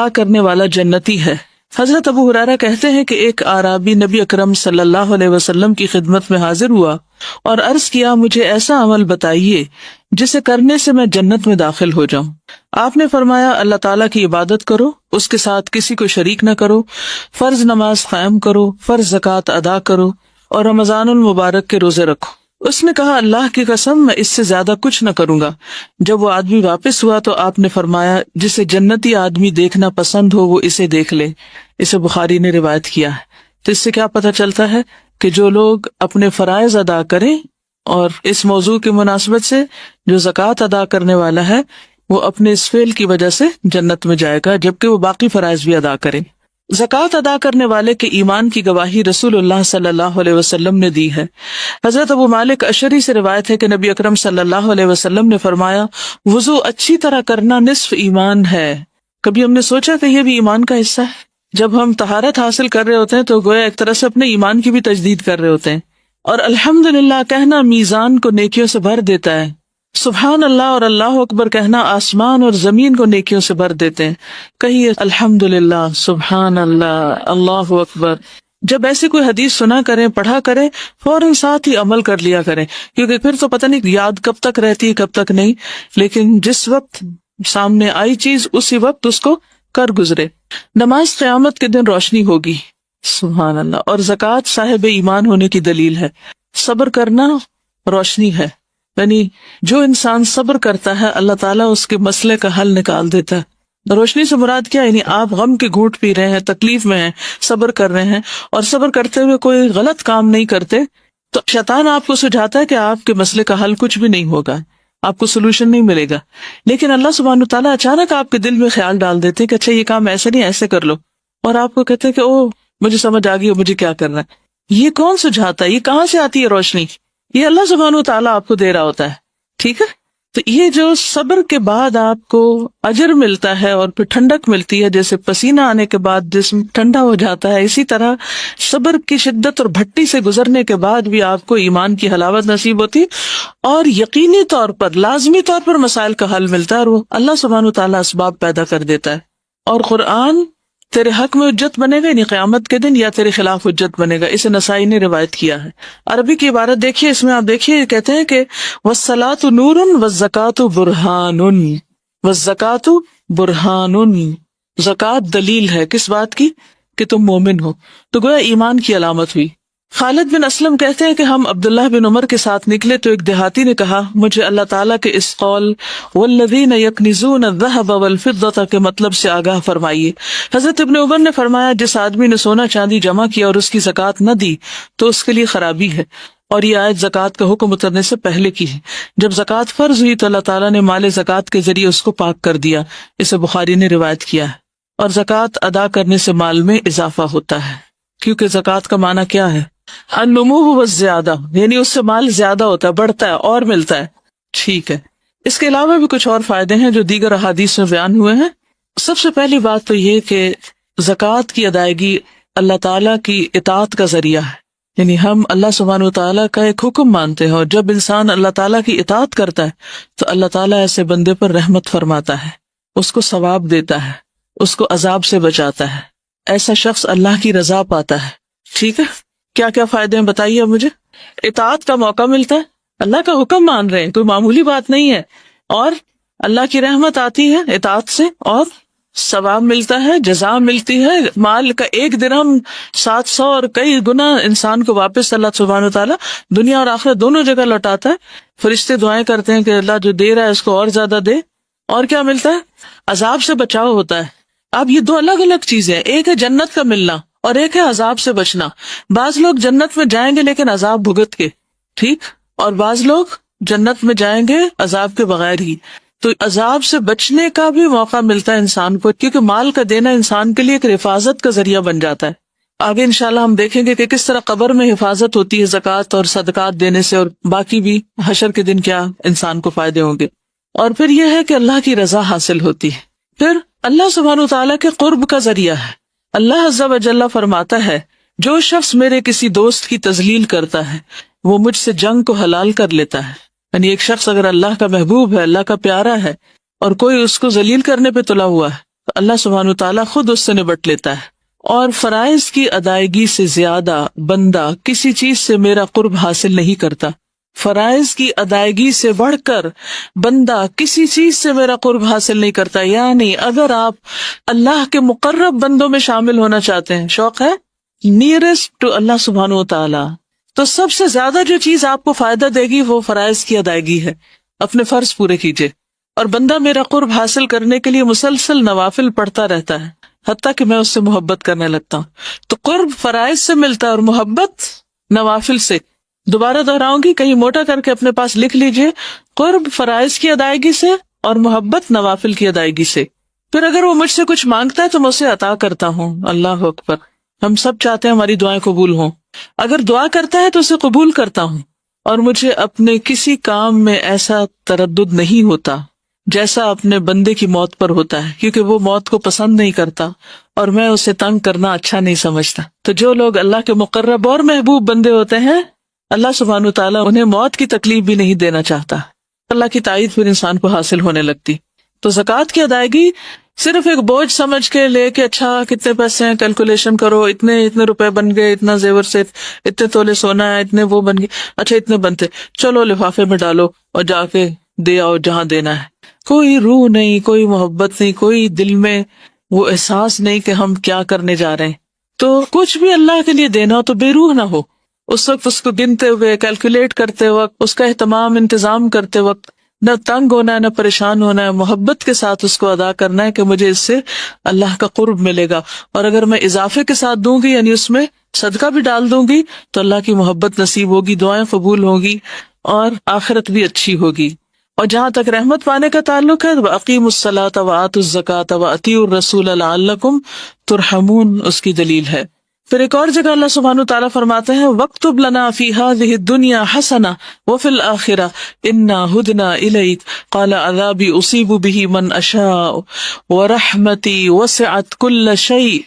کرنے والا جنتی ہے۔ حضرت ابو ہریرہ کہتے ہیں کہ ایک اعرابی نبی اکرم صلی اللہ علیہ وسلم کی خدمت میں حاضر ہوا اور عرض کیا، مجھے ایسا عمل بتائیے جسے کرنے سے میں جنت میں داخل ہو جاؤں۔ آپ نے فرمایا، اللہ تعالیٰ کی عبادت کرو، اس کے ساتھ کسی کو شریک نہ کرو، فرض نماز قائم کرو، فرض زکوٰۃ ادا کرو اور رمضان المبارک کے روزے رکھو۔ اس نے کہا، اللہ کی قسم میں اس سے زیادہ کچھ نہ کروں گا۔ جب وہ آدمی واپس ہوا تو آپ نے فرمایا، جسے جنتی آدمی دیکھنا پسند ہو وہ اسے دیکھ لے۔ اسے بخاری نے روایت کیا ہے۔ تو اس سے کیا پتہ چلتا ہے کہ جو لوگ اپنے فرائض ادا کریں، اور اس موضوع کی مناسبت سے جو زکوٰۃ ادا کرنے والا ہے وہ اپنے اس فعل کی وجہ سے جنت میں جائے گا، جبکہ وہ باقی فرائض بھی ادا کرے۔ زکوٰۃ ادا کرنے والے کے ایمان کی گواہی رسول اللہ صلی اللہ علیہ وسلم نے دی ہے۔ حضرت ابو مالک اشعری سے روایت ہے کہ نبی اکرم صلی اللہ علیہ وسلم نے فرمایا، وضو اچھی طرح کرنا نصف ایمان ہے۔ کبھی ہم نے سوچا کہ یہ بھی ایمان کا حصہ ہے؟ جب ہم طہارت حاصل کر رہے ہوتے ہیں تو گویا ایک طرح سے اپنے ایمان کی بھی تجدید کر رہے ہوتے ہیں۔ اور الحمدللہ کہنا میزان کو نیکیوں سے بھر دیتا ہے۔ سبحان اللہ اور اللہ اکبر کہنا آسمان اور زمین کو نیکیوں سے بھر دیتے ہیں۔ کہیے الحمدللہ، سبحان اللہ، اللہ اکبر۔ جب ایسی کوئی حدیث سنا کریں، پڑھا کریں، فوراً ساتھ ہی عمل کر لیا کریں، کیونکہ پھر تو پتہ نہیں یاد کب تک رہتی ہے کب تک نہیں، لیکن جس وقت سامنے آئی چیز اسی وقت اس کو کر گزرے۔ نماز قیامت کے دن روشنی ہوگی، سبحان اللہ، اور زکوٰۃ صاحب ایمان ہونے کی دلیل ہے۔ صبر کرنا روشنی ہے، یعنی جو انسان صبر کرتا ہے اللہ تعالیٰ اس کے مسئلے کا حل نکال دیتا ہے۔ روشنی سے مراد کیا؟ یعنی آپ غم کے گھونٹ پی رہے ہیں، تکلیف میں ہیں، صبر کر رہے ہیں، اور صبر کرتے ہوئے کوئی غلط کام نہیں کرتے، تو شیطان آپ کو سجھاتا ہے کہ آپ کے مسئلے کا حل کچھ بھی نہیں ہوگا، آپ کو سولوشن نہیں ملے گا، لیکن اللہ سبحانہ تعالیٰ اچانک آپ کے دل میں خیال ڈال دیتے کہ اچھا یہ کام ایسے نہیں، ایسے کر لو، اور آپ کو کہتے ہیں کہ او مجھے سمجھ آ گئی، مجھے کیا کرنا ہے۔ یہ کون سجھاتا ہے؟ یہ کہاں سے آتی ہے روشنی؟ یہ اللہ سبحانہ تعالیٰ آپ کو دے رہا ہوتا ہے، ٹھیک ہے؟ تو یہ جو صبر کے بعد آپ کو اجر ملتا ہے اور پھر ٹھنڈک ملتی ہے، جیسے پسینہ آنے کے بعد جسم ٹھنڈا ہو جاتا ہے، اسی طرح صبر کی شدت اور بھٹی سے گزرنے کے بعد بھی آپ کو ایمان کی حلاوت نصیب ہوتی، اور یقینی طور پر، لازمی طور پر مسائل کا حل ملتا ہے، اور وہ اللہ سبحانہ تعالیٰ اسباب پیدا کر دیتا ہے۔ اور قرآن تیرے حق میں حجت بنے گا، یعنی قیامت کے دن، یا تیرے خلاف حجت بنے گا۔ اسے نسائی نے روایت کیا ہے۔ عربی کی عبارت دیکھیے، اس میں آپ دیکھیے کہتے ہیں کہ وَالصَّلَاةُ نُورٌ وَالزَّكَاةُ بُرْهَانٌ، وَالزَّكَاةُ بُرْهَانٌ، زکوٰۃ دلیل ہے کس بات کی؟ کہ تم مومن ہو، تو گویا ایمان کی علامت ہوئی۔ خالد بن اسلم کہتے ہیں کہ ہم عبداللہ بن عمر کے ساتھ نکلے تو ایک دیہاتی نے کہا، مجھے اللہ تعالیٰ کے اس قول والذین یکنزون الذہب والفضة کے مطلب سے آگاہ فرمائیے۔ حضرت ابن عمر نے فرمایا، جس آدمی نے سونا چاندی جمع کیا اور اس کی زکوٰۃ نہ دی تو اس کے لیے خرابی ہے، اور یہ آیت زکوٰۃ کا حکم اترنے سے پہلے کی ہے۔ جب زکوٰۃ فرض ہوئی تو اللہ تعالیٰ نے مال زکوٰۃ کے ذریعے اس کو پاک کر دیا۔ اسے بخاری نے روایت کیا ہے۔ اور زکوٰۃ ادا کرنے سے مال میں اضافہ ہوتا ہے، کیونکہ زکوٰۃ کا معنی کیا ہے؟ النمو والزیادہ، یعنی اس سے مال زیادہ ہوتا ہے، بڑھتا ہے اور ملتا ہے، ٹھیک ہے۔ اس کے علاوہ بھی کچھ اور فائدے ہیں جو دیگر احادیث میں بیان ہوئے ہیں۔ سب سے پہلی بات تو یہ کہ زکوٰۃ کی ادائیگی اللہ تعالیٰ کی اطاعت کا ذریعہ ہے، یعنی ہم اللہ سبحانہ وتعالیٰ کا ایک حکم مانتے ہیں، اور جب انسان اللہ تعالیٰ کی اطاعت کرتا ہے تو اللہ تعالیٰ ایسے بندے پر رحمت فرماتا ہے، اس کو ثواب دیتا ہے، اس کو عذاب سے بچاتا ہے، ایسا شخص اللہ کی رضا پاتا ہے، ٹھیک ہے۔ کیا کیا فائدے ہیں بتائیے اب مجھے؟ اطاعت کا موقع ملتا ہے، اللہ کا حکم مان رہے ہیں، کوئی معمولی بات نہیں ہے، اور اللہ کی رحمت آتی ہے اطاعت سے، اور ثواب ملتا ہے، جزا ملتی ہے، مال کا ایک درہم 700 اور کئی گنا انسان کو واپس اللہ سبحانہ وتعالیٰ دنیا اور آخرت دونوں جگہ لوٹاتا ہے۔ فرشتے دعائیں کرتے ہیں کہ اللہ جو دے رہا ہے اس کو اور زیادہ دے۔ اور کیا ملتا ہے؟ عذاب سے بچاؤ ہوتا ہے۔ اب یہ دو الگ الگ چیزیں، ایک ہے جنت کا ملنا اور ایک ہے عذاب سے بچنا۔ بعض لوگ جنت میں جائیں گے لیکن عذاب بھگت کے، ٹھیک، اور بعض لوگ جنت میں جائیں گے عذاب کے بغیر ہی۔ تو عذاب سے بچنے کا بھی موقع ملتا ہے انسان کو، کیونکہ مال کا دینا انسان کے لیے ایک حفاظت کا ذریعہ بن جاتا ہے۔ آگے انشاءاللہ ہم دیکھیں گے کہ کس طرح قبر میں حفاظت ہوتی ہے زکوٰۃ اور صدقات دینے سے، اور باقی بھی حشر کے دن کیا انسان کو فائدے ہوں گے۔ اور پھر یہ ہے کہ اللہ کی رضا حاصل ہوتی ہے، پھر اللہ سبحانہ وتعالیٰ کے قرب کا ذریعہ ہے۔ اللہ عز و جل فرماتا ہے، جو شخص میرے کسی دوست کی تذلیل کرتا ہے وہ مجھ سے جنگ کو حلال کر لیتا ہے۔ یعنی ایک شخص اگر اللہ کا محبوب ہے، اللہ کا پیارا ہے، اور کوئی اس کو ذلیل کرنے پہ تلا ہوا ہے، اللہ سبحانہ تعالیٰ خود اس سے نبٹ لیتا ہے. اور فرائض کی ادائیگی سے زیادہ بندہ کسی چیز سے میرا قرب حاصل نہیں کرتا. فرائض کی ادائیگی سے بڑھ کر بندہ کسی چیز سے میرا قرب حاصل نہیں کرتا. یعنی اگر آپ اللہ کے مقرب بندوں میں شامل ہونا چاہتے ہیں، شوق ہے نیئرسٹ ٹو اللہ سبحانہ و تعالی، تو سب سے زیادہ جو چیز آپ کو فائدہ دے گی وہ فرائض کی ادائیگی ہے. اپنے فرض پورے کیجیے. اور بندہ میرا قرب حاصل کرنے کے لیے مسلسل نوافل پڑھتا رہتا ہے حتیٰ کہ میں اس سے محبت کرنے لگتا ہوں. تو قرب فرائض سے ملتا ہے اور محبت نوافل سے. دوبارہ دہراؤں گی، کہیں موٹا کر کے اپنے پاس لکھ لیجئے، قرب فرائض کی ادائیگی سے اور محبت نوافل کی ادائیگی سے. پھر اگر وہ مجھ سے کچھ مانگتا ہے تو میں اسے عطا کرتا ہوں. اللہ اکبر. ہم سب چاہتے ہیں ہماری دعائیں قبول ہوں. اگر دعا کرتا ہے تو اسے قبول کرتا ہوں. اور مجھے اپنے کسی کام میں ایسا تردد نہیں ہوتا جیسا اپنے بندے کی موت پر ہوتا ہے، کیونکہ وہ موت کو پسند نہیں کرتا اور میں اسے تنگ کرنا اچھا نہیں سمجھتا. تو جو لوگ اللہ کے مقرب اور محبوب بندے ہوتے ہیں، اللہ سبحانہ تعالیٰ انہیں موت کی تکلیف بھی نہیں دینا چاہتا. اللہ کی تائید پھر انسان کو حاصل ہونے لگتی. تو زکوٰۃ کی ادائیگی صرف ایک بوجھ سمجھ کے لے کے اچھا کتنے پیسے ہیں کیلکولیشن کرو، اتنے روپے بن گئے، اتنا زیور سے اتنے تولے سونا ہے، اتنے وہ بن گئے، اچھا اتنے بنتے، چلو لفافے میں ڈالو اور جا کے دے آؤ جہاں دینا ہے. کوئی روح نہیں، کوئی محبت نہیں، کوئی دل میں وہ احساس نہیں کہ ہم کیا کرنے جا رہے ہیں. تو کچھ بھی اللہ کے لیے دینا ہو تو بے روح نہ ہو. اس وقت اس کو گنتے ہوئے، کیلکولیٹ کرتے وقت، اس کا اہتمام انتظام کرتے وقت نہ تنگ ہونا ہے نہ پریشان ہونا ہے. محبت کے ساتھ اس کو ادا کرنا ہے کہ مجھے اس سے اللہ کا قرب ملے گا. اور اگر میں اضافے کے ساتھ دوں گی، یعنی اس میں صدقہ بھی ڈال دوں گی، تو اللہ کی محبت نصیب ہوگی، دعائیں قبول ہوگی اور آخرت بھی اچھی ہوگی. اور جہاں تک رحمت پانے کا تعلق ہے، وَأَقِيمُوا الصَّلَاةَ وَآتُوا الزَّكَاةَ وَأَطِيعُوا الرَّسُولَ لَعَلَّكُمْ تُرْحَمُونَ، اس کی دلیل ہے. پھر ایک اور جگہ اللہ سبحانہ تعالیٰ فرماتے ہیں وَاكْتُبْ لَنَا فِي هَذِهِ الدُّنْيَا حَسَنَةً وَفِي الْآخِرَةِ إِنَّا هُدْنَا إِلَيْكَ قَالَ عَذَابِي أُصِيبُ بِهِ مَنْ أَشَاءُ وَرَحْمَتِي وَسِعَتْ كُلَّ شَيْءٍ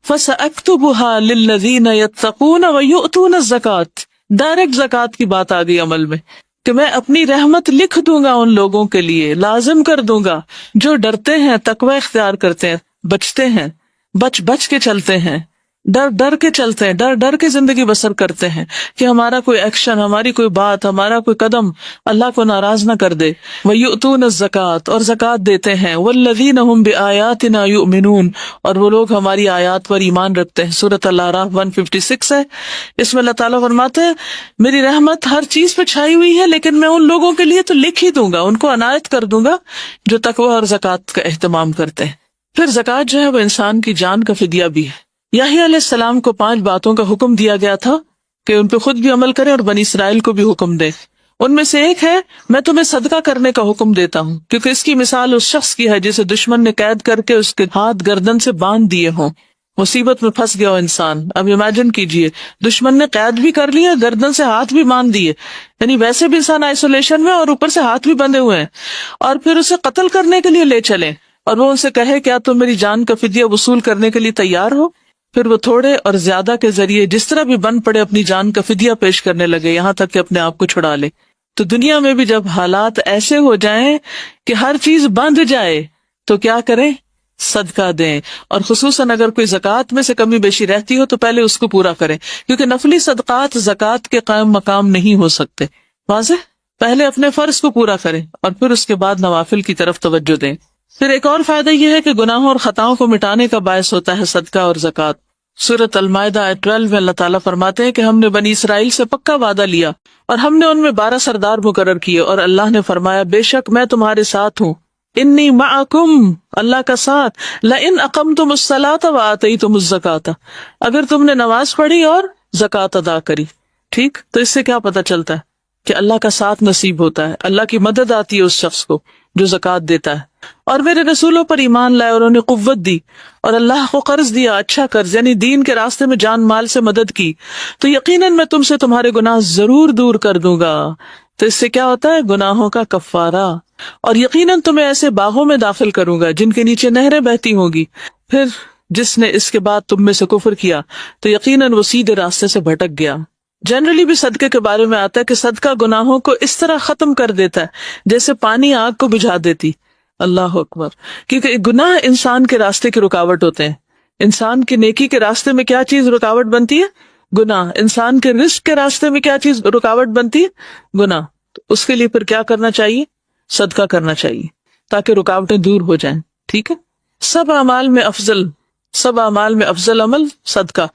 فَسَأَكْتُبُهَا لِلَّذِينَ يَتَّقُونَ وَيُؤْتُونَ الزَّكَاةَ. ڈائریکٹ زکوٰۃ کی بات آ گئی عمل میں کہ میں اپنی رحمت لکھ دوں گا ان لوگوں کے لیے، لازم کر دوں گا جو ڈرتے ہیں، تقوی اختیار کرتے ہیں، بچتے ہیں، بچ کے چلتے ہیں، ڈر کے چلتے ہیں، ڈر کے زندگی بسر کرتے ہیں کہ ہمارا کوئی ایکشن، ہماری کوئی بات، ہمارا کوئی قدم اللہ کو ناراض نہ کر دے. وَيُؤْتُونَ الزَّكَاةَ، اور زکوٰۃ دیتے ہیں. وَالَّذِينَ هُمْ بِآيَاتِنَا يُؤْمِنُونَ، اور وہ لوگ ہماری آیات پر ایمان رکھتے ہیں. سورۃ الاعراف 156 ہے. اس میں اللہ تعالیٰ فرماتے ہیں میری رحمت ہر چیز پہ چھائی ہوئی ہے، لیکن میں ان لوگوں کے لیے تو لکھ ہی دوں گا، ان کو عنایت کر دوں گا جو تقوی اور زکوٰۃ کا اہتمام کرتے ہیں. پھر زکوٰۃ جو ہے وہ انسان کی جان کا فدیہ بھی ہے. یحییٰ علیہ السلام کو 5 باتوں کا حکم دیا گیا تھا کہ ان پہ خود بھی عمل کریں اور بنی اسرائیل کو بھی حکم دیں. ان میں سے ایک ہے میں تمہیں صدقہ کرنے کا حکم دیتا ہوں، کیونکہ اس کی مثال اس شخص کی ہے جسے دشمن نے قید کر کے اس کے ہاتھ گردن سے باندھ دیے ہوں. مصیبت میں پھنس گیا ہو انسان. اب امیجن کیجئے دشمن نے قید بھی کر لیا، گردن سے ہاتھ بھی باندھ دیے، یعنی ویسے بھی انسان آئسولیشن میں اور اوپر سے ہاتھ بھی بندھے ہوئے ہیں، اور پھر اسے قتل کرنے کے لیے لے چلیں اور وہ ان سے کہے کیا تم میری جان کا فدیہ وصول کرنے کے لیے تیار ہو؟ پھر وہ تھوڑے اور زیادہ کے ذریعے جس طرح بھی بن پڑے اپنی جان کا فدیہ پیش کرنے لگے، یہاں تک کہ اپنے آپ کو چھڑا لے. تو دنیا میں بھی جب حالات ایسے ہو جائیں کہ ہر چیز بندھ جائے تو کیا کریں؟ صدقہ دیں. اور خصوصاً اگر کوئی زکوٰۃ میں سے کمی بیشی رہتی ہو تو پہلے اس کو پورا کریں، کیونکہ نفلی صدقات زکوٰۃ کے قائم مقام نہیں ہو سکتے. واضح؟ پہلے اپنے فرض کو پورا کریں اور پھر اس کے بعد نوافل کی طرف توجہ دیں. پھر ایک اور فائدہ یہ ہے کہ گناہوں اور خطاؤں کو مٹانے کا باعث ہوتا ہے صدقہ اور زکوٰۃ. سورۃ المائدہ آیت 12 میں اللہ تعالیٰ فرماتے ہیں کہ ہم نے بنی اسرائیل سے پکا وعدہ لیا اور ہم نے ان میں 12 سردار مقرر کیے، اور اللہ نے فرمایا بے شک میں تمہارے ساتھ ہوں. انی معکم، اللہ کا ساتھ. لئن اقمتم الصلاۃ وآتیتم الزکاۃ، اگر تم نے نماز پڑھی اور زکوٰۃ ادا کری. ٹھیک، تو اس سے کیا پتہ چلتا ہے کہ اللہ کا ساتھ نصیب ہوتا ہے، اللہ کی مدد آتی ہے اس شخص کو جو زکوٰۃ دیتا ہے. اور میرے رسولوں پر ایمان لائے اور انہیں قوت دی اور اللہ کو قرض دیا، اچھا قرض یعنی دین کے راستے میں جان مال سے مدد کی، تو یقیناً میں تم سے تمہارے گناہ ضرور دور کر دوں گا. تو اس سے کیا ہوتا ہے؟ گناہوں کا کفارہ. اور یقیناً تمہیں ایسے باغوں میں داخل کروں گا جن کے نیچے نہریں بہتی ہوں گی. پھر جس نے اس کے بعد تم میں سے کفر کیا تو یقیناً وہ سیدھے راستے سے بھٹک گیا. جنرلی بھی صدقے کے بارے میں آتا ہے کہ صدقہ گناہوں کو اس طرح ختم کر دیتا ہے جیسے پانی آگ کو بجھا دیتی. اللہ اکبر. کیونکہ گناہ انسان کے راستے کی رکاوٹ ہوتے ہیں. انسان کی نیکی کے راستے میں کیا چیز رکاوٹ بنتی ہے؟ گناہ. انسان کے رزق کے راستے میں کیا چیز رکاوٹ بنتی ہے؟ گناہ. تو اس کے لیے پھر کیا کرنا چاہیے؟ صدقہ کرنا چاہیے تاکہ رکاوٹیں دور ہو جائیں. ٹھیک ہے. سب اعمال میں افضل عمل صدقہ.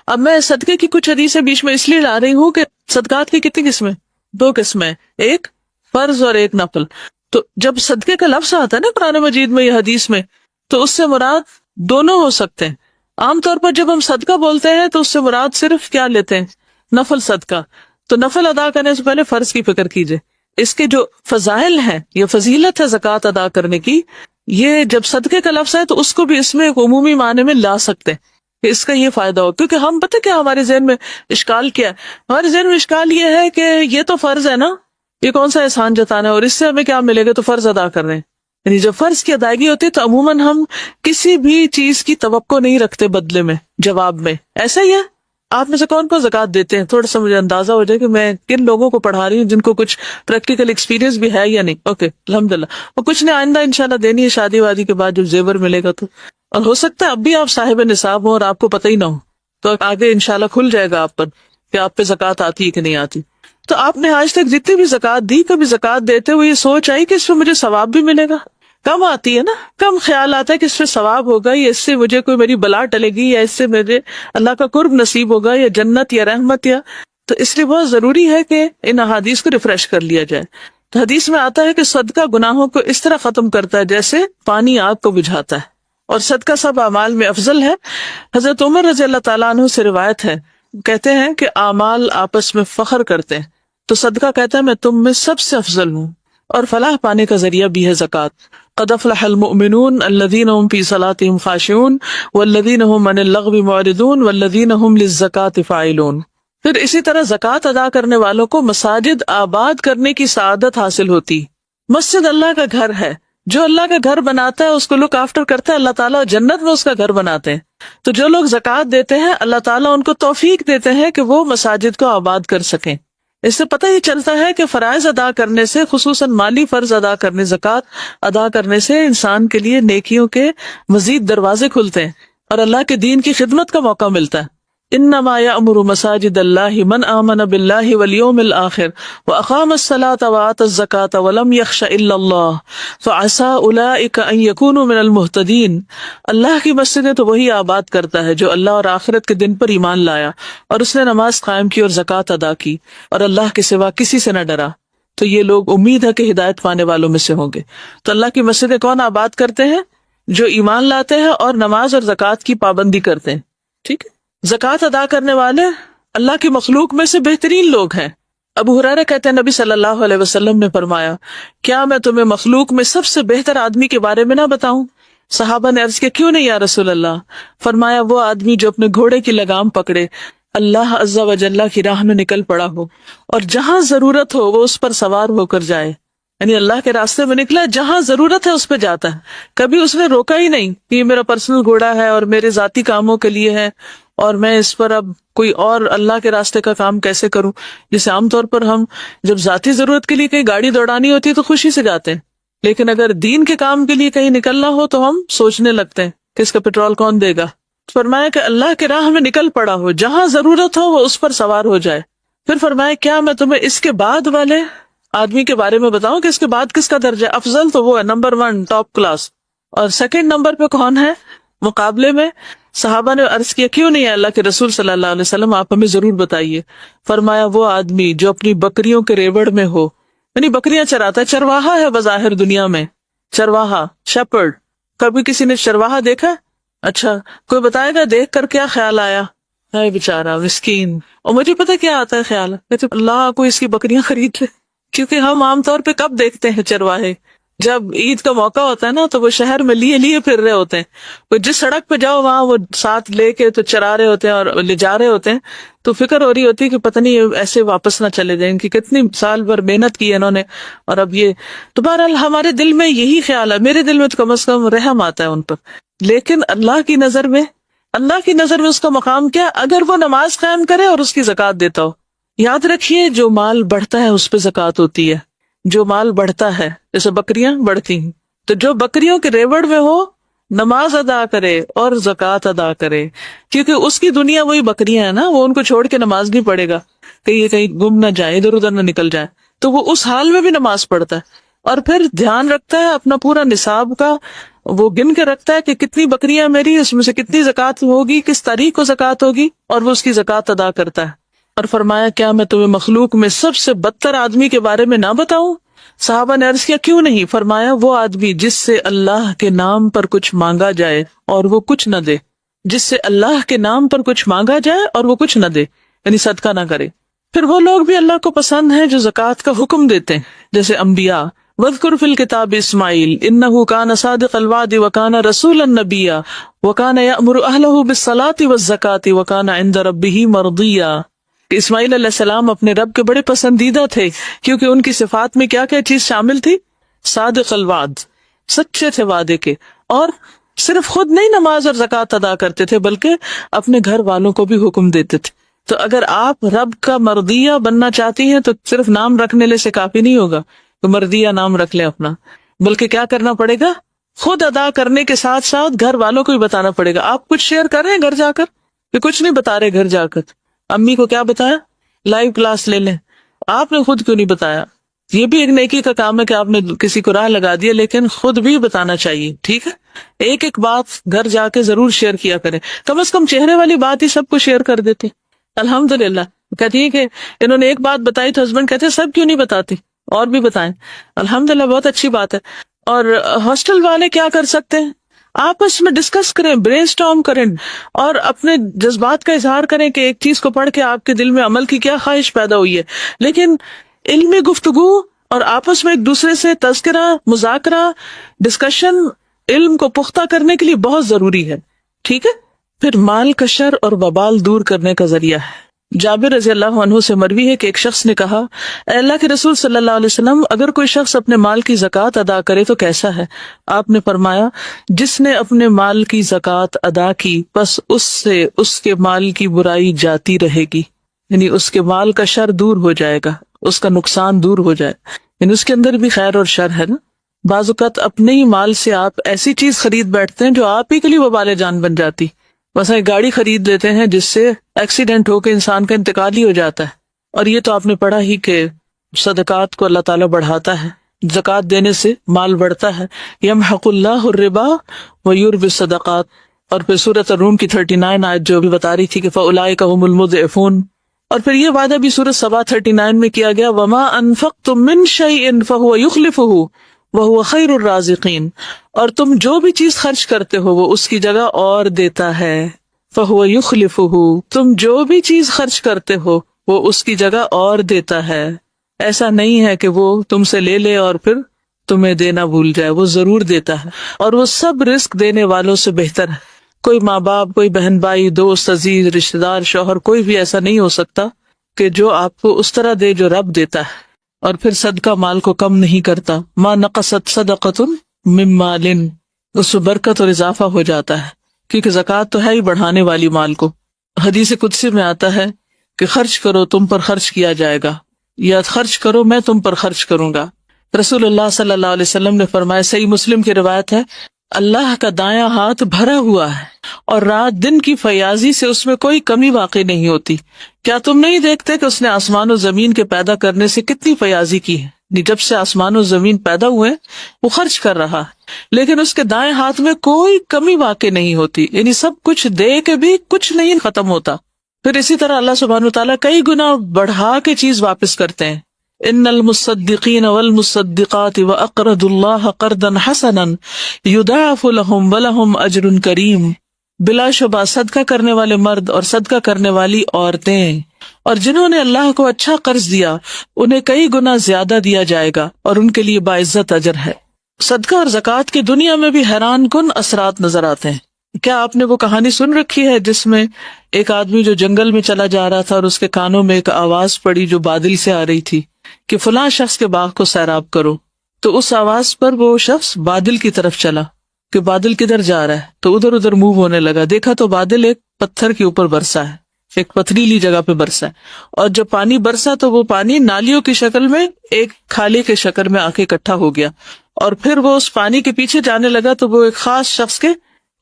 اب میں صدقے کی کچھ حدیثیں بیچ میں اس لیے لا رہی ہوں کہ صدقات کی کتنی قسمیں؟ 2 قسمیں، ایک فرض اور ایک نفل. تو جب صدقے کا لفظ آتا ہے نا قرآن مجید میں یا حدیث میں، تو اس سے مراد دونوں ہو سکتے ہیں. عام طور پر جب ہم صدقہ بولتے ہیں تو اس سے مراد صرف کیا لیتے ہیں؟ نفل صدقہ. تو نفل ادا کرنے سے پہلے فرض کی فکر کیجئے. اس کے جو فضائل ہیں یا فضیلت ہے زکوٰۃ ادا کرنے کی، یہ جب صدقے کا لفظ ہے تو اس کو بھی اس میں ایک عمومی معنی میں لا سکتے ہیں کہ اس کا یہ فائدہ ہو. کیونکہ ہم پتہ کیا ہمارے ذہن میں اشکال کیا ہے؟ ہمارے ذہن میں اشکال یہ ہے کہ یہ تو فرض ہے نا، یہ کون سا احسان جتانا ہے اور اس سے ہمیں کیا ملے گا، تو فرض ادا کر رہے ہیں. یعنی جب فرض کی ادائیگی ہوتی ہے تو عموماً ہم کسی بھی چیز کی توقع نہیں رکھتے بدلے میں، جواب میں. ایسا ہی ہے. آپ میں سے کون کون زکوٰۃ دیتے ہیں؟ تھوڑا سا مجھے اندازہ ہو جائے کہ میں کن لوگوں کو پڑھا رہی ہوں جن کو کچھ پریکٹیکل ایکسپیرینس بھی ہے یا نہیں. اوکے الحمدللہ. اور کچھ نے آئندہ انشاءاللہ دینی ہے شادی وادی کے بعد جب زیور ملے گا تو. اور ہو سکتا ہے اب بھی آپ صاحب نصاب ہوں اور آپ کو پتہ ہی نہ ہو، تو آگے انشاءاللہ کھل جائے گا آپ پر کہ آپ پہ زکوٰۃ آتی ہے کہ نہیں آتی. تو آپ نے آج تک جتنی بھی زکوٰۃ دی، کبھی زکوٰۃ دیتے ہوئے یہ سوچ آئی کہ اس پہ مجھے ثواب بھی ملے گا؟ کم آتی ہے نا، کم خیال آتا ہے کہ اس پہ ثواب ہوگا یا اس سے مجھے کوئی میری بلا ٹلے گی یا اس سے مجھے اللہ کا قرب نصیب ہوگا یا جنت یا رحمت یا. تو اس لیے بہت ضروری ہے کہ ان احادیث کو ریفریش کر لیا جائے. تو حدیث میں آتا ہے کہ صدقہ گناہوں کو اس طرح ختم کرتا ہے جیسے پانی آگ کو بجھاتا ہے، اور صدقہ سب اعمال میں افضل ہے. حضرت عمر رضی اللہ تعالیٰ عنہ سے روایت ہے، کہتے ہیں کہ اعمال آپس میں فخر کرتے ہیں، تو صدقہ کہتا ہے میں تم میں سب سے افضل ہوں. اور فلاح پانے کا ذریعہ بھی ہے زکوٰۃ. قد افلح المؤمنون الذین هم فی صلاتهم خاشعون والذین هم عن اللغو معرضون والذین هم للزکاۃ فاعلون. پھر اسی طرح زکوٰۃ ادا کرنے والوں کو مساجد آباد کرنے کی سعادت حاصل ہوتی. مسجد اللہ کا گھر ہے، جو اللہ کا گھر بناتا ہے اس کو لک آفٹر کرتا ہے اللہ تعالیٰ، جنت میں اس کا گھر بناتے ہیں. تو جو لوگ زکوٰۃ دیتے ہیں اللہ تعالیٰ ان کو توفیق دیتے ہیں کہ وہ مساجد کو آباد کر سکیں. اس سے پتہ یہ چلتا ہے کہ فرائض ادا کرنے سے، خصوصاً مالی فرض ادا کرنے، زکوٰۃ ادا کرنے سے انسان کے لیے نیکیوں کے مزید دروازے کھلتے ہیں اور اللہ کے دین کی خدمت کا موقع ملتا ہے. انما یأمر مساجد اللہ من آمن باللہ والیوم الآخر واقام الصلاۃ وآتى الزکاۃ ولم یخش الا اللہ فعسى اولئک ان یکونوا من المہتدین. اللہ کی مسجدیں تو وہی آباد کرتا ہے جو اللہ اور آخرت کے دن پر ایمان لایا اور اس نے نماز قائم کی اور زکوٰۃ ادا کی اور اللہ کے سوا کسی سے نہ ڈرا، تو یہ لوگ امید ہے کہ ہدایت پانے والوں میں سے ہوں گے. تو اللہ کی مسجدیں کون آباد کرتے ہیں؟ جو ایمان لاتے ہیں اور نماز اور زکوٰۃ کی پابندی کرتے ہیں. ٹھیک ہے. زکوٰۃ ادا کرنے والے اللہ کی مخلوق میں سے بہترین لوگ ہیں. ابو ہریرہ کہتے ہیں نبی صلی اللہ علیہ وسلم نے فرمایا، کیا میں تمہیں مخلوق میں سب سے بہتر آدمی کے بارے میں نہ بتاؤں؟ صحابہ نے عرض کیا کیوں نہیں یا رسول اللہ؟ فرمایا وہ آدمی جو اپنے گھوڑے کی لگام پکڑے، اللہ عز و جل کی راہ میں نکل پڑا ہو اور جہاں ضرورت ہو وہ اس پر سوار ہو کر جائے. یعنی اللہ کے راستے میں نکلا، جہاں ضرورت ہے اس پہ جاتا ہے. کبھی اس نے روکا ہی نہیں کہ یہ میرا پرسنل گھوڑا ہے اور میرے ذاتی کاموں کے لیے ہے اور میں اس پر اب کوئی اور اللہ کے راستے کا کام کیسے کروں. جیسے عام طور پر ہم جب ذاتی ضرورت کے لیے کہیں گاڑی دوڑانی ہوتی ہے تو خوشی سے جاتے ہیں، لیکن اگر دین کے کام کے لیے کہیں نکلنا ہو تو ہم سوچنے لگتے ہیں کہ اس کا پیٹرول کون دے گا. فرمایا کہ اللہ کے راہ میں نکل پڑا ہو، جہاں ضرورت ہو وہ اس پر سوار ہو جائے. پھر فرمایا کیا میں تمہیں اس کے بعد والے آدمی کے بارے میں بتاؤں کہ اس کے بعد کس کا درجہ افضل؟ تو وہ ہے نمبر 1 ٹاپ کلاس. اور سیکنڈ نمبر پہ کون ہے مقابلے میں؟ صحابہ نے عرض کیا کیوں نہیں ہے اللہ کے رسول صلی اللہ علیہ وسلم، آپ ہمیں ضرور بتائیے. فرمایا وہ آدمی جو اپنی بکریوں کے ریوڑ میں ہو، یعنی بکریاں چراتا ہے، چرواہا ہے بظاہر دنیا میں، چرواہا شیپرڈ. کبھی کسی نے چرواہا دیکھا؟ اچھا کوئی بتائے گا دیکھ کر کیا خیال آیا؟ ہے بیچارہ مسکین. اور مجھے پتہ کیا آتا ہے خیال، کہتے اللہ کو اس کی بکریاں خرید لے. کیونکہ ہم عام طور پہ کب دیکھتے ہیں چرواہے؟ جب عید کا موقع ہوتا ہے نا تو وہ شہر میں لیے پھر رہے ہوتے ہیں. وہ جس سڑک پہ جاؤ وہاں وہ ساتھ لے کے تو چرا رہے ہوتے ہیں اور لے جا رہے ہوتے ہیں. تو فکر ہو رہی ہوتی ہے کہ پتہ نہیں ایسے واپس نہ چلے جائیں، کہ کتنی سال بھر محنت کی ہے انہوں نے اور اب یہ. تو بہرحال ہمارے دل میں یہی خیال ہے، میرے دل میں تو کم از کم رحم آتا ہے ان پر. لیکن اللہ کی نظر میں اس کا مقام کیا؟ اگر وہ نماز قائم کرے اور اس کی زکوٰۃ دیتا ہو. یاد رکھیے جو مال بڑھتا ہے اس پہ زکوٰۃ ہوتی ہے. جو مال بڑھتا ہے، جیسے بکریاں بڑھتی ہیں، تو جو بکریوں کے ریوڑ میں ہو نماز ادا کرے اور زکوٰۃ ادا کرے، کیونکہ اس کی دنیا وہی بکریاں ہیں نا، وہ ان کو چھوڑ کے نماز نہیں پڑھے گا کہ یہ کہیں گم نہ جائے، ادھر ادھر نہ نکل جائے، تو وہ اس حال میں بھی نماز پڑھتا ہے اور پھر دھیان رکھتا ہے اپنا پورا نصاب کا، وہ گن کے رکھتا ہے کہ کتنی بکریاں میری، اس میں سے کتنی زکوٰۃ ہوگی، کس تاریخ کو زکوٰۃ ہوگی، اور وہ اس کی زکوٰۃ ادا کرتا ہے۔ اور فرمایا کیا میں تمہیں مخلوق میں سب سے بدتر آدمی کے بارے میں نہ بتاؤں؟ صحابہ نے عرض کیا کیوں نہیں؟ فرمایا وہ آدمی جس سے اللہ کے نام پر کچھ مانگا جائے اور وہ کچھ نہ دے، جس سے اللہ کے نام پر کچھ مانگا جائے اور وہ کچھ نہ دے، یعنی صدقہ نہ کرے۔ پھر وہ لوگ بھی اللہ کو پسند ہیں جو زکوٰۃ کا حکم دیتے ہیں، جیسے انبیاء، وَاذْكُرْ فِي الْكِتَابِ إِسْمَاعِيلَ إِنَّهُ كَانَ صَادِقَ الْوَعْدِ وَكَانَ رَسُولًا نَبِيًّا وَكَانَ يَأْمُرُ أَهْلَهُ بِالصَّلَاةِ وَالزَّكَاةِ وَكَانَ عِندَ رَبِّهِ مَرْضِيًّا۔ کہ اسماعیل علیہ السلام اپنے رب کے بڑے پسندیدہ تھے، کیونکہ ان کی صفات میں کیا کیا چیز شامل تھی؟ صادق الوعد، سچے تھے وعدے کے، اور صرف خود نہیں نماز اور زکوٰۃ ادا کرتے تھے بلکہ اپنے گھر والوں کو بھی حکم دیتے تھے۔ تو اگر آپ رب کا مرضیہ بننا چاہتی ہیں تو صرف نام رکھنے سے کافی نہیں ہوگا تو مرضیہ نام رکھ لیں اپنا، بلکہ کیا کرنا پڑے گا؟ خود ادا کرنے کے ساتھ ساتھ گھر والوں کو بھی بتانا پڑے گا۔ آپ کچھ شیئر کر رہے ہیں گھر جا کر کہ کچھ نہیں بتا رہے؟ گھر جا کر امی کو کیا بتایا؟ لائیو کلاس لے لیں۔ آپ نے خود کیوں نہیں بتایا؟ یہ بھی ایک نیکی کا کام ہے کہ آپ نے کسی کو راہ لگا دیا، لیکن خود بھی بتانا چاہیے، ٹھیک ہے؟ ایک ایک بات گھر جا کے ضرور شیئر کیا کریں، کم از کم چہرے والی بات ہی سب کو شیئر کر دیتے۔ الحمدللہ کہتی ہے کہ انہوں نے ایک بات بتائی تو ہسبینڈ کہتے ہیں سب کیوں نہیں بتاتی، اور بھی بتائیں۔ الحمدللہ بہت اچھی بات ہے۔ اور ہاسٹل والے کیا کر سکتے ہیں؟ آپس میں ڈسکس کریں، برین اسٹارم کریں، اور اپنے جذبات کا اظہار کریں کہ ایک چیز کو پڑھ کے آپ کے دل میں عمل کی کیا خواہش پیدا ہوئی ہے۔ لیکن علمی گفتگو اور آپس میں ایک دوسرے سے تذکرہ، مذاکرہ، ڈسکشن علم کو پختہ کرنے کے لیے بہت ضروری ہے، ٹھیک ہے؟ پھر مال کا شر اور وبال دور کرنے کا ذریعہ ہے۔ جابر رضی اللہ عنہ سے مروی ہے کہ ایک شخص نے کہا، اے اللہ کے رسول صلی اللہ علیہ وسلم، اگر کوئی شخص اپنے مال کی زکوٰۃ ادا کرے تو کیسا ہے؟ آپ نے فرمایا، جس نے اپنے مال کی زکوٰۃ ادا کی بس اس سے اس کے مال کی برائی جاتی رہے گی، یعنی اس کے مال کا شر دور ہو جائے گا، اس کا نقصان دور ہو جائے، یعنی اس کے اندر بھی خیر اور شر ہے نا۔ بعض اوقات اپنے ہی مال سے آپ ایسی چیز خرید بیٹھتے ہیں جو آپ ہی کے لیے وبال جان بن جاتی۔ مثلا ایک گاڑی خرید لیتے ہیں جس سے ایکسیڈنٹ ہو کے انسان کا انتقال ہی ہو جاتا ہے، اور یہ تو آپ نے پڑھا ہی کہ صدقات کو اللہ تعالیٰ بڑھاتا ہے، زکوٰۃ دینے سے مال بڑھتا ہے۔ یمحق اللہ الربا ویربی الصدقات۔ اور پھر سورۃ الروم کی 39 آیت جو بھی بتا رہی تھی کہ فاولئک هم المضعفون۔ اور پھر یہ وعدہ بھی سورۃ سبا 39 میں کیا گیا، وما انفقتم من شیء فهو یخلفہ وہو خیر الرازقین۔ اور تم جو بھی چیز خرچ کرتے ہو وہ اس کی جگہ اور دیتا ہے، فہو یخلفہ، تم جو بھی چیز خرچ کرتے ہو وہ اس کی جگہ اور دیتا ہے۔ ایسا نہیں ہے کہ وہ تم سے لے لے اور پھر تمہیں دینا بھول جائے، وہ ضرور دیتا ہے، اور وہ سب رزق دینے والوں سے بہتر ہے۔ کوئی ماں باپ، کوئی بہن بھائی، دوست، عزیز، رشتہ دار، شوہر، کوئی بھی ایسا نہیں ہو سکتا کہ جو آپ کو اس طرح دے جو رب دیتا ہے۔ اور پھر صدقہ مال کو کم نہیں کرتا، ما نقصت صدقۃ من مال، اس میں برکت اور اضافہ ہو جاتا ہے، کیونکہ زکوٰۃ تو ہے ہی بڑھانے والی مال کو۔ حدیث قدسی میں آتا ہے کہ خرچ کرو تم پر خرچ کیا جائے گا، یا خرچ کرو میں تم پر خرچ کروں گا۔ رسول اللہ صلی اللہ علیہ وسلم نے فرمایا، صحیح مسلم کی روایت ہے، اللہ کا دایاں ہاتھ بھرا ہوا ہے اور رات دن کی فیاضی سے اس میں کوئی کمی واقع نہیں ہوتی۔ کیا تم نہیں دیکھتے کہ اس نے آسمان و زمین کے پیدا کرنے سے کتنی فیاضی کی ہے؟ جب سے آسمان و زمین پیدا ہوئے وہ خرچ کر رہا ہے، لیکن اس کے دائیں ہاتھ میں کوئی کمی واقع نہیں ہوتی، یعنی سب کچھ دے کے بھی کچھ نہیں ختم ہوتا۔ پھر اسی طرح اللہ سبحانہ وتعالیٰ کئی گنا بڑھا کے چیز واپس کرتے ہیں۔ ان المصدقین والمصدقات واقرضوا اللہ قرضا حسنا یضاعف لهم ولهم اجر کریم۔ بلا شبہ صدقہ کرنے والے مرد اور صدقہ کرنے والی عورتیں اور جنہوں نے اللہ کو اچھا قرض دیا انہیں کئی گنا زیادہ دیا جائے گا اور ان کے لیے باعزت اجر ہے۔ صدقہ اور زکوٰۃ کی دنیا میں بھی حیران کن اثرات نظر آتے ہیں۔ کیا آپ نے وہ کہانی سن رکھی ہے جس میں ایک آدمی جو جنگل میں چلا جا رہا تھا اور اس کے کانوں میں ایک آواز پڑی جو بادل سے آ رہی تھی کہ فلاں شخص کے باغ کو سیراب کرو، تو اس آواز پر وہ شخص بادل کی طرف چلا کہ بادل کدھر جا رہا ہے، تو ادھر ادھر موو ہونے لگا، دیکھا تو بادل ایک پتھر کے اوپر برسا ہے، ایک پتھریلی جگہ پہ برسا ہے، اور جب پانی برسا تو وہ پانی نالیوں کی شکل میں ایک کھالے کے شکل میں آ کے اکٹھا ہو گیا، اور پھر وہ اس پانی کے پیچھے جانے لگا تو وہ ایک خاص شخص کے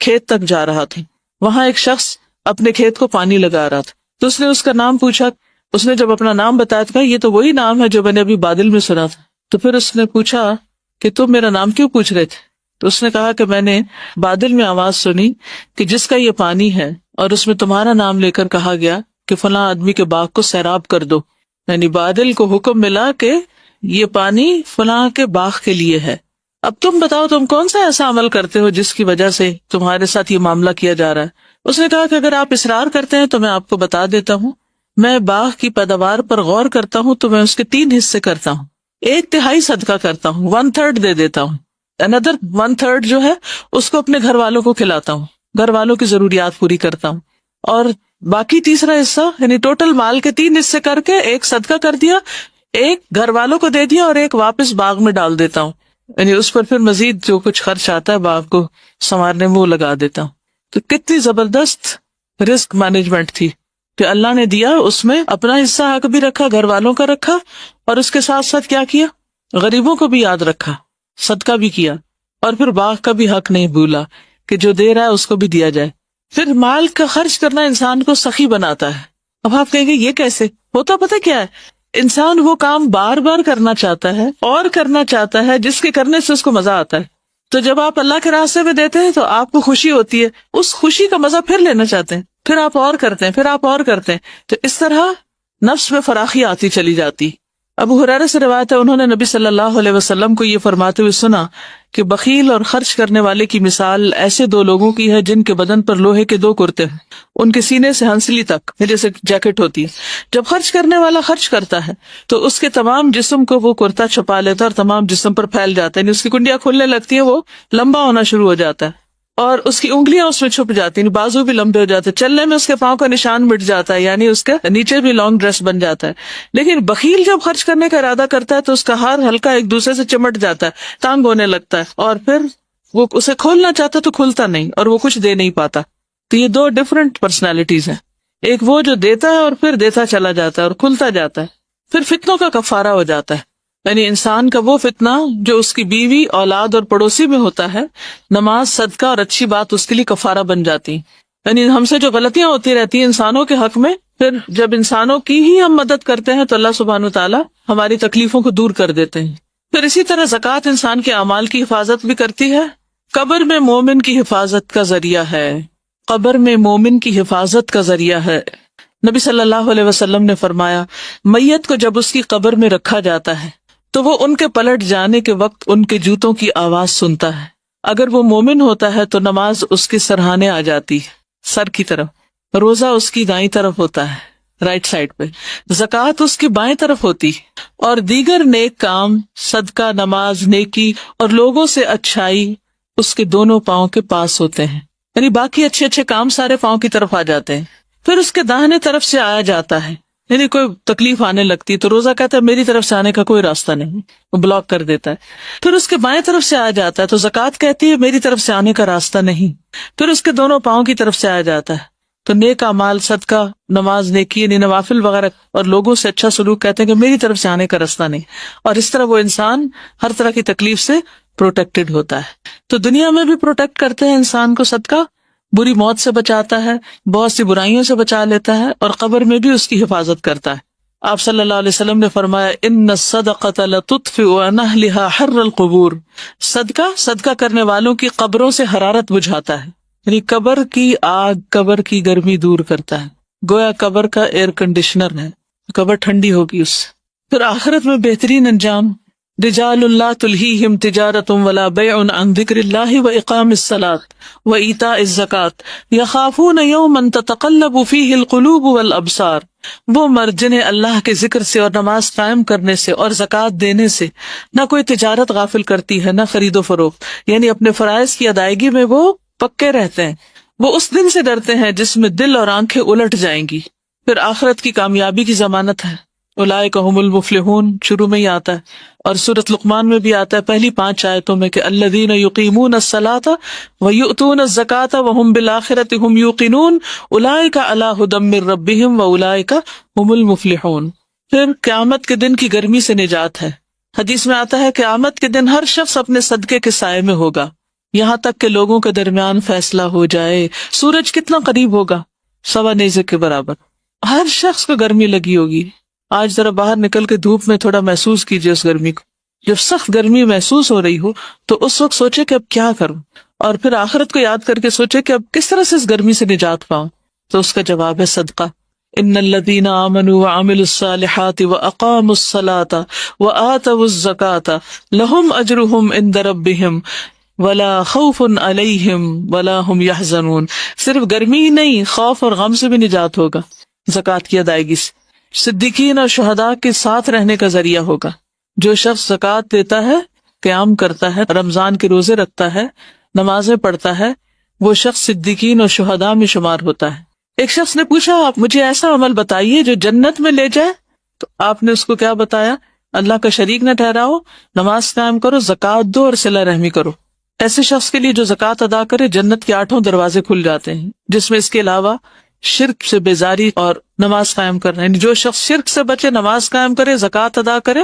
کھیت تک جا رہا تھا. وہاں ایک شخص اپنے کھیت کو پانی لگا رہا تھا تو اس نے اس کا نام پوچھا. اس نے جب اپنا نام بتایا تو کہا یہ تو وہی نام ہے جو میں نے ابھی بادل میں سنا تھا. تو پھر اس نے پوچھا کہ تم میرا نام کیوں پوچھ رہے تھے؟ تو اس نے کہا کہ میں نے بادل میں آواز سنی کہ جس کا یہ پانی ہے اور اس میں تمہارا نام لے کر کہا گیا کہ فلاں آدمی کے باغ کو سیراب کر دو، یعنی بادل کو حکم ملا کہ یہ پانی فلاں کے باغ کے لیے ہے. اب تم بتاؤ تم کون سا ایسا عمل کرتے ہو جس کی وجہ سے تمہارے ساتھ یہ معاملہ کیا جا رہا ہے. اس نے کہا کہ اگر آپ اصرار کرتے ہیں تو میں آپ کو بتا دیتا ہوں. میں باغ کی پیداوار پر غور کرتا ہوں تو میں اس کے 3 حصے کرتا ہوں. 1/3 صدقہ کرتا ہوں، 1/3 دے دیتا ہوں. another 1/3 جو ہے اس کو اپنے گھر والوں کو کھلاتا ہوں، گھر والوں کی ضروریات پوری کرتا ہوں. اور باقی تیسرا حصہ یعنی ٹوٹل مال کے 3 حصے کر کے 1 صدقہ کر دیا، 1 گھر والوں کو دے دیا اور 1 واپس باغ میں ڈال دیتا ہوں. یعنی اس پر پھر مزید جو کچھ خرچ آتا ہے باغ کو سنوارنے میں وہ لگا دیتا ہوں. تو کتنی زبردست رزق مینجمنٹ تھی کہ اللہ نے دیا، اس میں اپنا حصہ حق بھی رکھا، گھر والوں کا رکھا، اور اس کے ساتھ ساتھ کیا کیا، غریبوں کو بھی یاد رکھا، صدقہ بھی کیا، اور پھر باغ کا بھی حق نہیں بھولا کہ جو دے رہا ہے اس کو بھی دیا جائے. پھر مال کا خرچ کرنا انسان کو سخی بناتا ہے. اب آپ کہیں گے یہ کیسے ہوتا؟ پتہ کیا ہے، انسان وہ کام بار بار کرنا چاہتا ہے اور کرنا چاہتا ہے جس کے کرنے سے اس کو مزہ آتا ہے. تو جب آپ اللہ کے راستے میں دیتے ہیں تو آپ کو خوشی ہوتی ہے، اس خوشی کا مزہ پھر لینا چاہتے ہیں، پھر آپ اور کرتے ہیں، پھر آپ اور کرتے ہیں. تو اس طرح نفس میں فراخی آتی چلی جاتی. ابو ہریرہ سے روایت ہے، انہوں نے نبی صلی اللہ علیہ وسلم کو یہ فرماتے ہوئے سنا کہ بخیل اور خرچ کرنے والے کی مثال ایسے 2 لوگوں کی ہے جن کے بدن پر لوہے کے 2 کرتے ہیں، ان کے سینے سے ہنسلی تک جیسے جیکٹ ہوتی ہے. جب خرچ کرنے والا خرچ کرتا ہے تو اس کے تمام جسم کو وہ کرتا چھپا لیتا ہے اور تمام جسم پر پھیل جاتا ہے، یعنی اس کی کنڈیاں کھلنے لگتی ہیں، وہ لمبا ہونا شروع ہو جاتا ہے اور اس کی انگلیاں اس میں چھپ جاتی ہیں، بازو بھی لمبے ہو جاتے ہیں، چلنے میں اس کے پاؤں کا نشان مٹ جاتا ہے، یعنی اس کے نیچے بھی لانگ ڈریس بن جاتا ہے. لیکن بخیل جب خرچ کرنے کا ارادہ کرتا ہے تو اس کا ہار ہلکا ایک دوسرے سے چمٹ جاتا ہے، تانگ ہونے لگتا ہے، اور پھر وہ اسے کھولنا چاہتا تو کھلتا نہیں اور وہ کچھ دے نہیں پاتا. تو یہ 2 ڈفرنٹ پرسنالٹیز ہیں، ایک وہ جو دیتا ہے اور پھر دیتا چلا جاتا ہے اور کھلتا جاتا ہے. پھر فتنوں کا کفارہ ہو جاتا ہے، یعنی انسان کا وہ فتنہ جو اس کی بیوی، اولاد اور پڑوسی میں ہوتا ہے، نماز، صدقہ اور اچھی بات اس کے لیے کفارہ بن جاتی. یعنی ہم سے جو غلطیاں ہوتی رہتی ہیں انسانوں کے حق میں، پھر جب انسانوں کی ہی ہم مدد کرتے ہیں تو اللہ سبحانہ وتعالی ہماری تکلیفوں کو دور کر دیتے ہیں. پھر اسی طرح زکوٰۃ انسان کے اعمال کی حفاظت بھی کرتی ہے. قبر میں مومن کی حفاظت کا ذریعہ ہے، قبر میں مومن کی حفاظت کا ذریعہ ہے. نبی صلی اللہ علیہ وسلم نے فرمایا، میت کو جب اس کی قبر میں رکھا جاتا ہے تو وہ ان کے پلٹ جانے کے وقت ان کے جوتوں کی آواز سنتا ہے. اگر وہ مومن ہوتا ہے تو نماز اس کے سرہانے آ جاتی ہے، سر کی طرف. روزہ اس کی دائیں طرف ہوتا ہے، رائٹ سائڈ پہ. زکوٰۃ اس کی بائیں طرف ہوتی، اور دیگر نیک کام، صدقہ، نماز، نیکی اور لوگوں سے اچھائی اس کے دونوں پاؤں کے پاس ہوتے ہیں. یعنی باقی اچھے اچھے کام سارے پاؤں کی طرف آ جاتے ہیں. پھر اس کے داہنے طرف سے آیا جاتا ہے، یعنی کوئی تکلیف آنے لگتی تو روزہ کہتا ہے میری طرف سے آنے کا کوئی راستہ نہیں، وہ بلاک کر دیتا ہے. پھر اس کے بائیں طرف سے آ جاتا ہے تو زکوٰۃ کہتی ہے میری طرف سے آنے کا راستہ نہیں. پھر اس کے دونوں پاؤں کی طرف سے آ جاتا ہے تو نیک اعمال، صدقہ، نماز، نیکی یعنی نوافل وغیرہ اور لوگوں سے اچھا سلوک کہتے ہیں کہ میری طرف سے آنے کا راستہ نہیں. اور اس طرح وہ انسان ہر طرح کی تکلیف سے پروٹیکٹڈ ہوتا ہے. تو دنیا میں بھی پروٹیکٹ کرتے ہیں انسان کو صدقہ، بری موت سے بچاتا ہے، بہت سی برائیوں سے بچا لیتا ہے، اور قبر میں بھی اس کی حفاظت کرتا ہے. آپ صلی اللہ علیہ وسلم نے فرمایا، ان الصدقۃ لتطفئ عن اہلها حر القبور. صدقہ کرنے والوں کی قبروں سے حرارت بجھاتا ہے، یعنی قبر کی آگ، قبر کی گرمی دور کرتا ہے. گویا قبر کا ایئر کنڈیشنر ہے، قبر ٹھنڈی ہوگی اس سے. پھر آخرت میں بہترین انجام، رجال لا تلہیہم تجارۃ ولا بیع عن ذکر اللہ واقام الصلاۃ وایتاء الزکاۃ یخافون یوما تتقلب فیہ القلوب والابصار. وہ مرد جنہیں اللہ کے ذکر سے اور نماز قائم کرنے سے اور زکوٰۃ دینے سے نہ کوئی تجارت غافل کرتی ہے، نہ خرید و فروخت، یعنی اپنے فرائض کی ادائیگی میں وہ پکے رہتے ہیں. وہ اس دن سے ڈرتے ہیں جس میں دل اور آنکھیں الٹ جائیں گی. پھر آخرت کی کامیابی کی ضمانت ہے، اولئک هم المفلحون شروع میں ہی آتا ہے، اور سورۃ لقمان میں بھی آتا ہے پہلی 5 آیتوں میں کہ الذین یقیمون الصلاۃ ویؤتون الزکاۃ وهم بالآخرۃ هم یوقنون اولئک علی ھدی من ربہم واولئک هم المفلحون. پھر قیامت کے دن کی گرمی سے نجات ہے، حدیث میں آتا ہے کہ قیامت کے دن ہر شخص اپنے صدقے کے سائے میں ہوگا، یہاں تک کہ لوگوں کے درمیان فیصلہ ہو جائے۔ سورج کتنا قریب ہوگا؟ 1.25 نیزے کے برابر۔ ہر شخص کو گرمی لگی ہوگی۔ آج ذرا باہر نکل کے دھوپ میں تھوڑا محسوس کیجیے اس گرمی کو۔ جب سخت گرمی محسوس ہو رہی ہو تو اس وقت سوچے کہ اب کیا کروں، اور پھر آخرت کو یاد کر کے سوچے کہ اب کس طرح سے اس گرمی سے نجات پاؤں۔ تو اس کا جواب ہے صدقہ۔ ان الذین آمنوا وعملوا الصالحات واقاموا الصلاة وآتوا الزکاة لهم اجرهم عند ربهم ولا خوف علیہم ولا هم يحزنون۔ صرف گرمی ہی نہیں، خوف اور غم سے بھی نجات ہوگا زکوٰۃ کی ادائیگی سے۔ صدیقین اور شہداء کے ساتھ رہنے کا ذریعہ ہوگا۔ جو شخص زکوٰۃ دیتا ہے، قیام کرتا ہے، رمضان کے روزے رکھتا ہے، نمازیں پڑھتا ہے، وہ شخص صدیقین اور شہداء میں شمار ہوتا ہے۔ ایک شخص نے پوچھا، آپ مجھے ایسا عمل بتائیے جو جنت میں لے جائے، تو آپ نے اس کو کیا بتایا؟ اللہ کا شریک نہ ٹھہراؤ، نماز قائم کرو، زکوٰۃ دو اور صلہ رحمی کرو۔ ایسے شخص کے لیے جو زکوٰۃ ادا کرے، جنت کے 8 دروازے کھل جاتے ہیں، جس میں اس کے علاوہ شرک سے بیزاری اور نماز قائم کرنا، یعنی جو شخص شرک سے بچے، نماز قائم کرے، زکوٰۃ ادا کرے،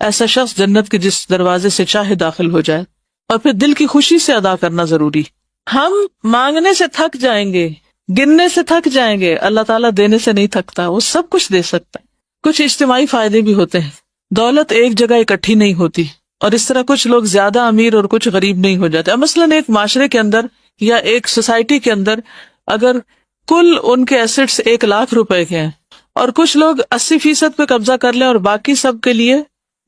ایسا شخص جنت کے جس دروازے سے چاہے داخل ہو جائے۔ اور پھر دل کی خوشی سے ادا کرنا ضروری۔ ہم مانگنے سے تھک جائیں گے، گننے سے تھک جائیں گے، اللہ تعالیٰ دینے سے نہیں تھکتا، وہ سب کچھ دے سکتا ہے۔ کچھ اجتماعی فائدے بھی ہوتے ہیں، دولت ایک جگہ اکٹھی نہیں ہوتی، اور اس طرح کچھ لوگ زیادہ امیر اور کچھ غریب نہیں ہو جاتے۔ مثلاً ایک معاشرے کے اندر یا ایک سوسائٹی کے اندر اگر کل ان کے ایسٹس 1 لاکھ روپے کے ہیں، اور کچھ لوگ 80% پہ قبضہ کر لیں اور باقی سب کے لیے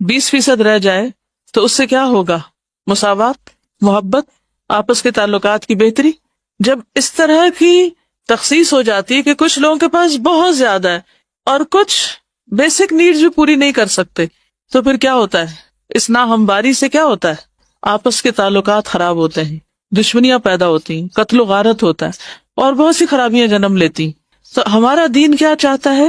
20% رہ جائے، تو اس سے کیا ہوگا؟ مساوات، محبت، آپس کے تعلقات کی بہتری۔ جب اس طرح کی تخصیص ہو جاتی ہے کہ کچھ لوگوں کے پاس بہت زیادہ ہے اور کچھ بیسک نیڈز بھی پوری نہیں کر سکتے، تو پھر کیا ہوتا ہے؟ اس ناہمواری سے کیا ہوتا ہے؟ آپس کے تعلقات خراب ہوتے ہیں، دشمنیاں پیدا ہوتی ہیں، قتل و غارت ہوتا ہے، اور بہت سی خرابیاں جنم لیتی۔ تو ہمارا دین کیا چاہتا ہے؟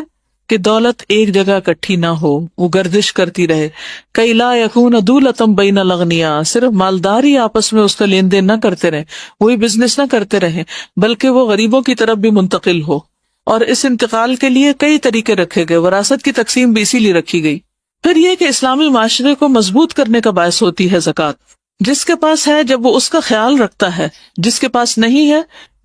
کہ دولت ایک جگہ اکٹھی نہ ہو، وہ گردش کرتی رہے۔ کئی لا یکون دولتم بین الاغنیاء، صرف مالداری آپس میں اس کا لین دین نہ کرتے رہے، وہی بزنس نہ کرتے رہے، بلکہ وہ غریبوں کی طرف بھی منتقل ہو۔ اور اس انتقال کے لیے کئی طریقے رکھے گئے، وراثت کی تقسیم بھی اسی لیے رکھی گئی۔ پھر یہ کہ اسلامی معاشرے کو مضبوط کرنے کا باعث ہوتی ہے زکوٰۃ۔ جس کے پاس ہے جب وہ اس کا خیال رکھتا ہے، جس کے پاس نہیں ہے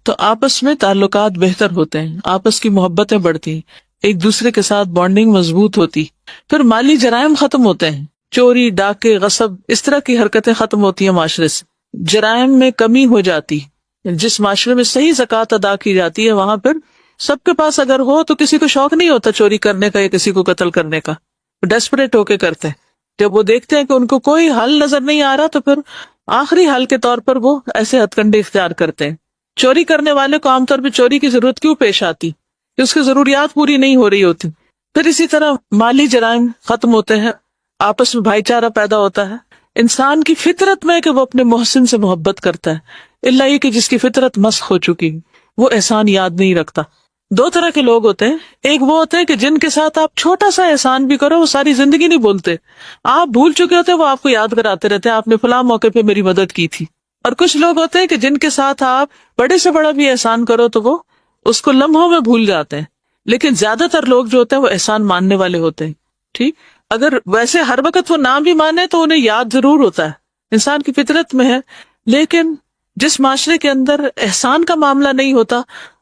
تو آپس میں تعلقات بہتر ہوتے ہیں، آپس کی محبتیں بڑھتی ہیں، ایک دوسرے کے ساتھ بانڈنگ مضبوط ہوتی۔ پھر مالی جرائم ختم ہوتے ہیں، چوری، ڈاکے، غصب، اس طرح کی حرکتیں ختم ہوتی ہیں معاشرے سے، جرائم میں کمی ہو جاتی۔ جس معاشرے میں صحیح زکوٰۃ ادا کی جاتی ہے، وہاں پھر سب کے پاس اگر ہو تو کسی کو شوق نہیں ہوتا چوری کرنے کا یا کسی کو قتل کرنے کا، ڈیسپریٹ ہو کے کرتے ہیں۔ جب وہ دیکھتے ہیں کہ ان کو کوئی حل نظر نہیں آ رہا تو پھر آخری حل کے طور پر وہ ایسے ہتھ کنڈے اختیار کرتے ہیں۔ چوری کرنے والے کو عام طور پہ چوری کی ضرورت کیوں پیش آتی؟ کہ اس کی ضروریات پوری نہیں ہو رہی ہوتی۔ پھر اسی طرح مالی جرائم ختم ہوتے ہیں، آپس میں بھائی چارہ پیدا ہوتا ہے۔ انسان کی فطرت میں کہ وہ اپنے محسن سے محبت کرتا ہے، اللہ یہ کہ جس کی فطرت مسخ ہو چکی، وہ احسان یاد نہیں رکھتا۔ 2 طرح کے لوگ ہوتے ہیں، ایک وہ ہوتے ہیں کہ جن کے ساتھ آپ چھوٹا سا احسان بھی کرو وہ ساری زندگی نہیں بولتے، آپ بھول چکے ہوتے ہیں، وہ آپ کو یاد کراتے رہتے ہیں آپ نے فلاں موقع پہ میری مدد کی تھی۔ اور کچھ لوگ ہوتے ہیں کہ جن کے ساتھ آپ بڑے سے بڑا بھی احسان کرو تو وہ اس کو لمحوں میں بھول جاتے ہیں، لیکن زیادہ تر لوگ جو ہوتے ہیں وہ احسان ماننے والے ہوتے ہیں۔ ٹھیک، اگر ویسے ہر وقت وہ نہ بھی مانے تو انہیں یاد ضرور ہوتا ہے، انسان کی فطرت میں ہے۔ لیکن جس معاشرے کے اندر احسان کا معاملہ نہیں ہوتا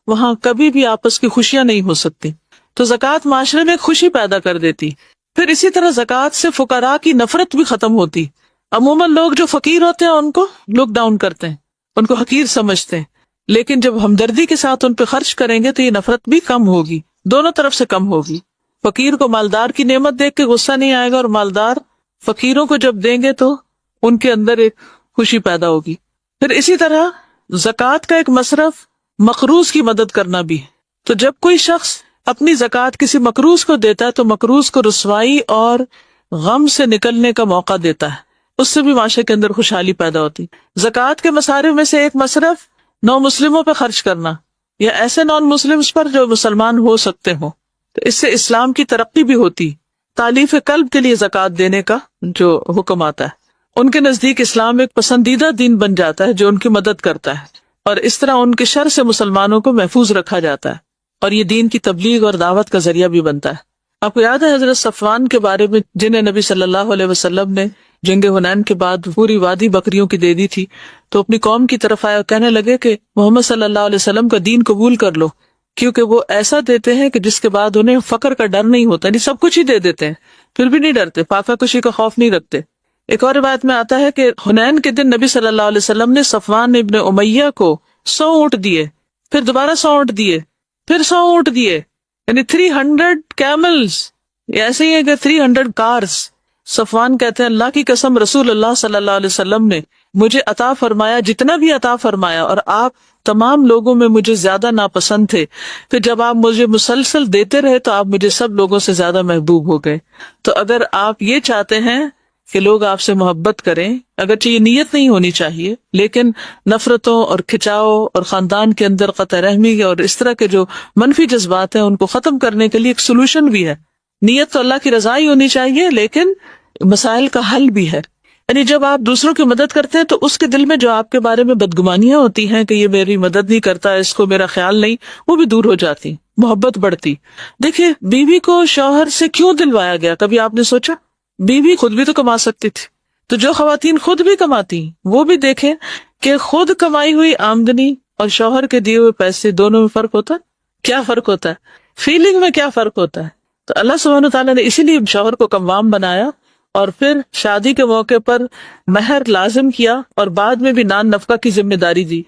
وہاں کبھی بھی آپس کی خوشیاں نہیں ہو سکتی۔ تو زکوٰۃ معاشرے میں خوشی پیدا کر دیتی۔ پھر اسی طرح زکوٰۃ سے فقراء کی نفرت بھی ختم ہوتی۔ عموماً لوگ جو فقیر ہوتے ہیں ان کو لک ڈاؤن کرتے ہیں، ان کو حقیر سمجھتے ہیں، لیکن جب ہمدردی کے ساتھ ان پہ خرچ کریں گے تو یہ نفرت بھی کم ہوگی، دونوں طرف سے کم ہوگی۔ فقیر کو مالدار کی نعمت دیکھ کے غصہ نہیں آئے گا، اور مالدار فقیروں کو جب دیں گے تو ان کے اندر ایک خوشی پیدا ہوگی۔ پھر اسی طرح زکوٰۃ کا ایک مصرف مقروض کی مدد کرنا بھی ہے۔ تو جب کوئی شخص اپنی زکوٰۃ کسی مقروض کو دیتا ہے تو مقروض کو رسوائی اور غم سے نکلنے کا موقع دیتا ہے، اس سے بھی معاشرے کے اندر خوشحالی پیدا ہوتی۔ زکوٰۃ کے مصارف میں سے ایک مصرف نو مسلموں پہ خرچ کرنا، یا ایسے نان مسلمس پر جو مسلمان ہو سکتے ہوں، تو اس سے اسلام کی ترقی بھی ہوتی۔ تالیف قلب کے لیے زکوٰۃ دینے کا جو حکم آتا ہے، ان کے نزدیک اسلام ایک پسندیدہ دین بن جاتا ہے جو ان کی مدد کرتا ہے، اور اس طرح ان کے شر سے مسلمانوں کو محفوظ رکھا جاتا ہے، اور یہ دین کی تبلیغ اور دعوت کا ذریعہ بھی بنتا ہے۔ آپ کو یاد ہے حضرت صفوان کے بارے میں، جنہیں نبی صلی اللہ علیہ وسلم نے جنگ حنین کے بعد پوری وادی بکریوں کی دے دی تھی، تو اپنی قوم کی طرف آئے اور کہنے لگے کہ محمد صلی اللہ علیہ وسلم کا دین قبول کر لو، کیونکہ وہ ایسا دیتے ہیں کہ جس کے بعد انہیں فقر کا ڈر نہیں ہوتا، یعنی سب کچھ ہی دے دیتے ہیں پھر بھی نہیں ڈرتے، فاقہ کشی کا خوف نہیں رکھتے۔ ایک اور روایت میں آتا ہے کہ حنین کے دن نبی صلی اللہ علیہ وسلم نے صفوان ابن امیہ کو 100 اونٹ دیے، پھر دوبارہ 100 اونٹ دیے، پھر 100 اونٹ دیے، یعنی 300 کیملز، ایسے ہی ہے کہ 300 کارز۔ صفوان کہتے ہیں اللہ کی قسم رسول اللہ صلی اللہ علیہ وسلم نے مجھے عطا فرمایا جتنا بھی عطا فرمایا، اور آپ تمام لوگوں میں مجھے زیادہ ناپسند تھے، پھر جب آپ مجھے مسلسل دیتے رہے تو آپ مجھے سب لوگوں سے زیادہ محبوب ہو گئے۔ تو اگر آپ یہ چاہتے ہیں کہ لوگ آپ سے محبت کریں، اگرچہ یہ نیت نہیں ہونی چاہیے، لیکن نفرتوں اور کھچاؤ اور خاندان کے اندر قطع رحمی اور اس طرح کے جو منفی جذبات ہیں ان کو ختم کرنے کے لیے ایک سولوشن بھی ہے۔ نیت تو اللہ کی رضا ہی ہونی چاہیے، لیکن مسائل کا حل بھی ہے۔ یعنی جب آپ دوسروں کی مدد کرتے ہیں تو اس کے دل میں جو آپ کے بارے میں بدگمانیاں ہوتی ہیں کہ یہ میری مدد نہیں کرتا، اس کو میرا خیال نہیں، وہ بھی دور ہو جاتی، محبت بڑھتی۔ دیکھیے بیوی کو شوہر سے کیوں دلوایا گیا، کبھی آپ نے سوچا؟ بیوی خود بھی تو کما سکتی تھی۔ تو جو خواتین خود بھی کماتی وہ بھی دیکھیں کہ خود کمائی ہوئی آمدنی اور شوہر کے دیے ہوئے پیسے دونوں میں فرق ہوتا ہے۔ کیا فرق ہوتا ہے؟ فیلنگ میں کیا فرق ہوتا ہے؟ تو اللہ سبحانہ تعالیٰ نے اسی لیے شوہر کو قوام بنایا، اور پھر شادی کے موقع پر مہر لازم کیا، اور بعد میں بھی نان نفقہ کی ذمہ داری دی۔